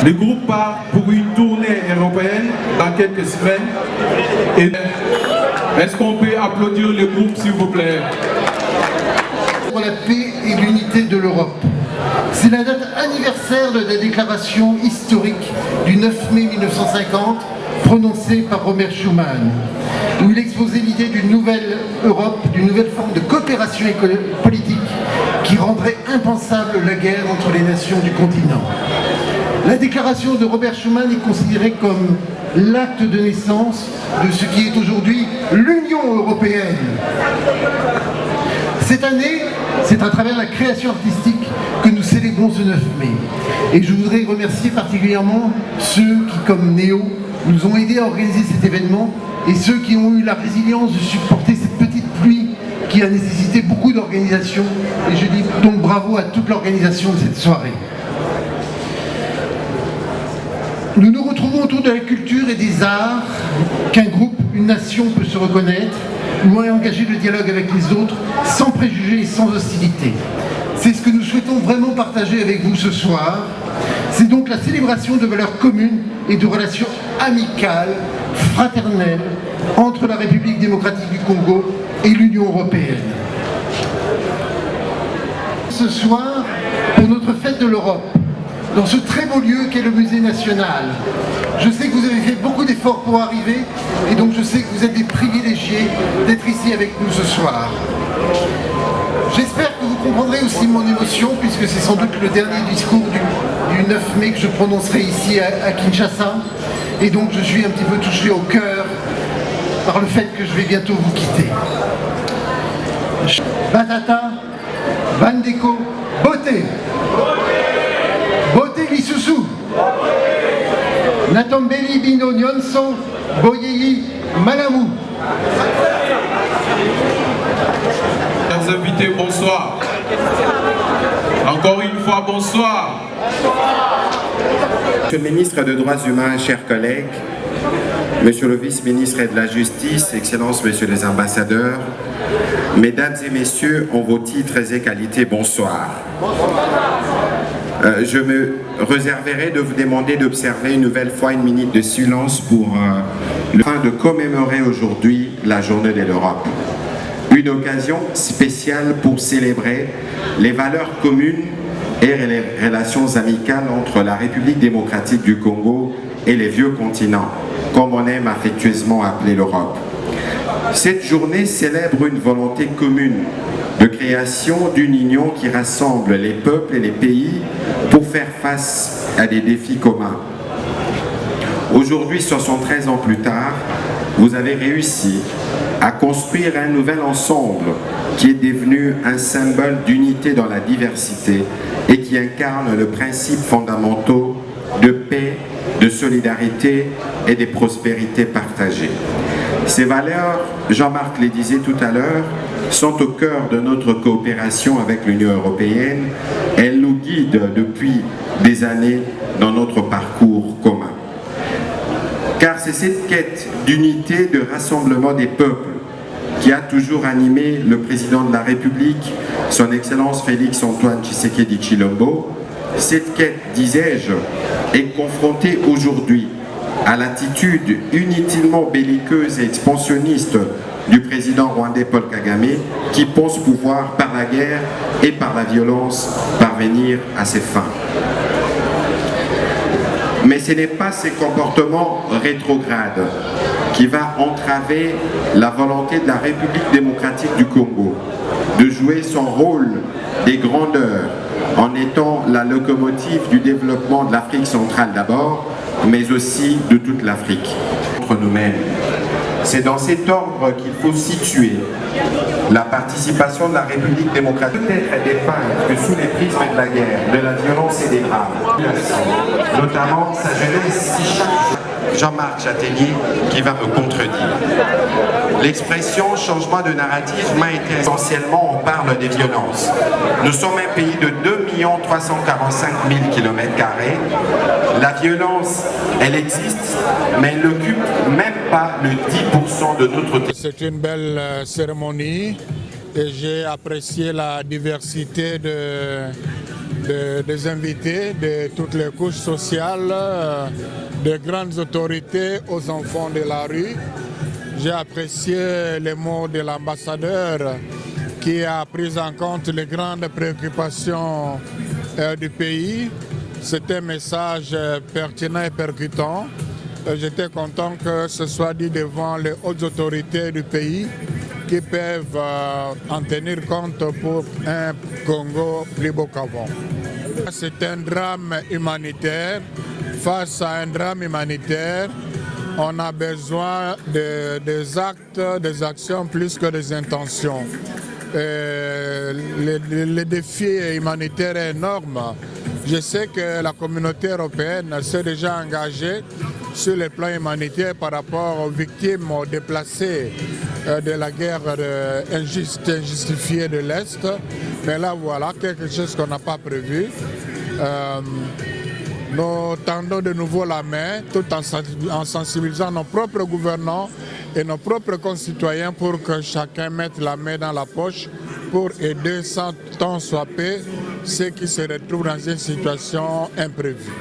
Le groupe part pour une tournée européenne dans quelques semaines. Est-ce qu'on peut applaudir le groupe, s'il vous plaît? Pour la paix et l'unité de l'Europe. C'est la date anniversaire de la déclaration historique du 9 mai 1950 prononcée par Robert Schuman, où il exposait l'idée d'une nouvelle Europe, d'une nouvelle forme de coopération politique qui rendrait impensable la guerre entre les nations du continent. La déclaration de Robert Schuman est considérée comme l'acte de naissance de ce qui est aujourd'hui l'Union européenne. Cette année, c'est à travers la création artistique que nous célébrons ce 9 mai. Et je voudrais remercier particulièrement ceux qui, comme Néo, nous ont aidés à organiser cet événement et ceux qui ont eu la résilience de supporter cette petite pluie qui a nécessité beaucoup d'organisation. Et je dis donc bravo à toute l'organisation de cette soirée. Nous nous retrouvons autour de la culture et des arts qu'un groupe, une nation peut se reconnaître ou engager le dialogue avec les autres sans préjugés et sans hostilité. C'est ce que nous souhaitons vraiment partager avec vous ce soir. C'est donc la célébration de valeurs communes et de relations amicales, fraternelles entre la République démocratique du Congo et l'Union européenne. Ce soir, pour notre fête de l'Europe, dans ce très beau lieu qu'est le Musée national. Je sais que vous avez fait beaucoup d'efforts pour arriver et donc je sais que vous êtes des privilégiés d'être ici avec nous ce soir. J'espère que vous comprendrez aussi mon émotion puisque c'est sans doute le dernier discours du 9 mai que je prononcerai ici à Kinshasa et donc je suis un petit peu touché au cœur par le fait que je vais bientôt vous quitter. Batata, Bandeko, Beauté. Beauté Lisusu, Natombeli Bino Nyonso, Boyeyi Malamu. Chers invités, bonsoir. Encore une fois, bonsoir. Monsieur le ministre des Droits humains, chers collègues, Monsieur le vice-ministre de la Justice, Excellences, Messieurs les ambassadeurs, Mesdames et Messieurs, en vos titres et qualités, bonsoir. Je me réserverai de vous demander d'observer une nouvelle fois une minute de silence pour le train de commémorer aujourd'hui la journée de l'Europe. Une occasion spéciale pour célébrer les valeurs communes et les relations amicales entre la République démocratique du Congo et les vieux continents, comme on aime affectueusement appeler l'Europe. Cette journée célèbre une volonté commune de création d'une union qui rassemble les peuples et les pays pour faire face à des défis communs. Aujourd'hui, 73 ans plus tard, vous avez réussi à construire un nouvel ensemble qui est devenu un symbole d'unité dans la diversité et qui incarne le principe fondamentaux de paix, de solidarité et de prospérité partagée. Ces valeurs, Jean-Marc les disait tout à l'heure, sont au cœur de notre coopération avec l'Union européenne. Elles nous guident depuis des années dans notre parcours commun. Car c'est cette quête d'unité, de rassemblement des peuples qui a toujours animé le président de la République, son Excellence Félix-Antoine Tshisekedi Tshilombo. Cette quête, disais-je, est confrontée aujourd'hui à l'attitude inutilement belliqueuse et expansionniste du président rwandais Paul Kagame qui pense pouvoir par la guerre et par la violence parvenir à ses fins. Mais ce n'est pas ces comportements rétrogrades qui va entraver la volonté de la République démocratique du Congo de jouer son rôle des grandeurs en étant la locomotive du développement de l'Afrique centrale d'abord, mais aussi de toute l'Afrique. Entre nous-mêmes. C'est dans cet ordre qu'il faut situer la participation de la République démocratique. Peut-être dépeinte que sous les prismes de la guerre, de la violence et des drames, notamment sa jeunesse si chaque Jean-Marc Châtaignier qui va me contredire. L'expression changement de narratif m'a été essentiellement, on parle des violences. Nous sommes un pays de 2 345 000 km². La violence, elle existe, mais elle n'occupe même pas le 10% de notre territoire. C'est une belle cérémonie et j'ai apprécié la diversité des invités de toutes les couches sociales, des grandes autorités aux enfants de la rue. J'ai apprécié les mots de l'ambassadeur qui a pris en compte les grandes préoccupations du pays. C'était un message pertinent et percutant. J'étais content que ce soit dit devant les hautes autorités du pays qui peuvent en tenir compte pour un Congo plus beau qu'avant. C'est un drame humanitaire. Face à un drame humanitaire, on a besoin des actes, des actions plus que des intentions. Le défi humanitaire est énorme. Je sais que la communauté européenne s'est déjà engagée sur le plan humanitaire par rapport aux victimes, aux déplacés de la guerre injustifiée de l'Est. Mais là, voilà, quelque chose qu'on n'a pas prévu. Nous tendons de nouveau la main tout en sensibilisant nos propres gouvernants et nos propres concitoyens pour que chacun mette la main dans la poche pour aider sans tant soit peu ceux qui se retrouvent dans une situation imprévue.